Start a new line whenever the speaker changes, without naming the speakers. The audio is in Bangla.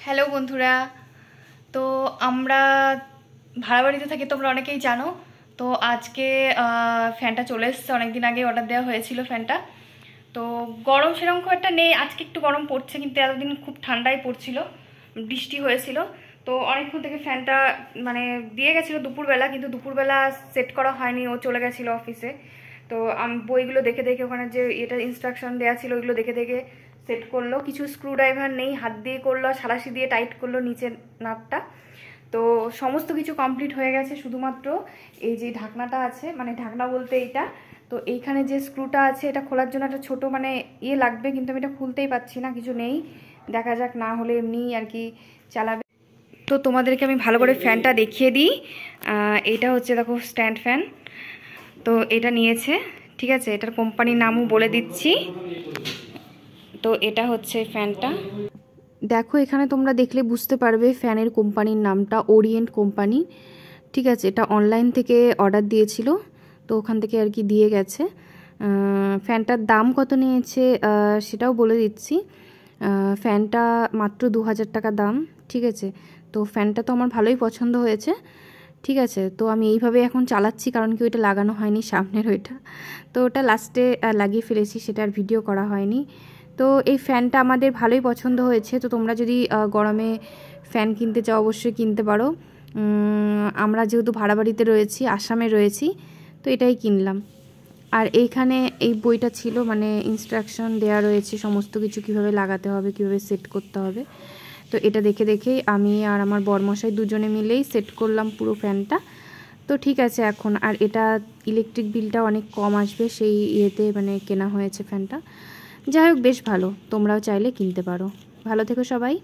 হ্যালো বন্ধুরা। তো আমরা ভাড়া বাড়িতে থাকি, তোমরা অনেকেই জানো। তো আজকে ফ্যানটা চলে এসেছে, অনেকদিন আগে অর্ডার দেওয়া হয়েছিল ফ্যানটা। তো গরম সেরকম খুব একটা নেই, আজকে একটু গরম পড়ছে, কিন্তু এতদিন খুব ঠান্ডাই পড়ছিল, বৃষ্টি হয়েছিল। তো অনেকক্ষণ থেকে ফ্যানটা মানে দিয়ে গেছিলো দুপুরবেলা, কিন্তু দুপুরবেলা সেট করা হয়নি, ও চলে গেছিলো অফিসে। তো আমি বইগুলো দেখে দেখে, ওখানে যে এটা ইনস্ট্রাকশন দেওয়া ছিল ওইগুলো দেখে দেখে সেট করলো। কিছু স্ক্রুড্রাইভার নেই, হাত দিয়ে করলো, সারাশি দিয়ে টাইট করলো নিচের নাটটা। তো সমস্ত কিছু কমপ্লিট হয়ে গেছে, শুধুমাত্র এই যে ঢাকনাটা আছে, মানে ঢাকনা বলতে এইটা। তো এইখানে যে স্ক্রুটা আছে এটা খোলার জন্য একটা ছোটো মানে ইয়ে লাগবে, কিন্তু আমি এটা খুলতেই পারছি না, কিছু নেই। দেখা যাক, না হলে এমনি আর কি চালাবে। তো তোমাদেরকে আমি ভালো করে ফ্যানটা দেখিয়ে দিই। এটা হচ্ছে দেখো স্ট্যান্ড ফ্যান। তো এটা নিয়েছে, ঠিক আছে, এটার কোম্পানির নামও বলে দিচ্ছি। তো এটা হচ্ছে ফ্যানটা, দেখো এখানে তোমরা দেখলে বুঝতে পারবে ফ্যানের কোম্পানির নামটা ওরিয়েন্ট কোম্পানি, ঠিক আছে। এটা অনলাইন থেকে অর্ডার দিয়েছিল, তো ওখান থেকে আর কি দিয়ে গেছে। ফ্যানটার দাম কত নিয়েছে সেটাও বলে দিচ্ছি। ফ্যানটা মাত্র 2000 টাকা দাম, ঠিক আছে। তো ফ্যানটা তো আমার ভালোই পছন্দ হয়েছে, ঠিক আছে। তো আমি এইভাবে এখন চালাচ্ছি, কারণ কি ওইটা লাগানো হয়নি সামনের ওইটা, তো ওটা লাস্টে লাগিয়ে ফেলেছি, সেটা আর ভিডিও করা হয়নি। তো এই ফ্যানটা আমাদের ভালোই পছন্দ হয়েছে। তো তোমরা যদি গরমে ফ্যান কিনতে চাও অবশ্যই কিনতে পারো। আমরা যেহেতু ভাড়া বাড়িতে রয়েছি, আসামে রয়েছি, তো এটাই কিনলাম। আর এইখানে এই বইটা ছিল, মানে ইনস্ট্রাকশন দেওয়া রয়েছে সমস্ত কিছু, কিভাবে লাগাতে হবে, কিভাবে সেট করতে হবে। তো এটা দেখে দেখেই আমি আর আমার বরমশাই দুজনে মিলেই সেট করলাম পুরো ফ্যানটা। তো ঠিক আছে এখন। আর এটা ইলেকট্রিক বিলটা অনেক কম আসবে, সেই ইয়েতে মানে কেনা হয়েছে ফ্যানটা। যাই হোক, বেশ ভালো, তোমরাও চাইলে কিনতে পারো। ভালো থেকো সবাই।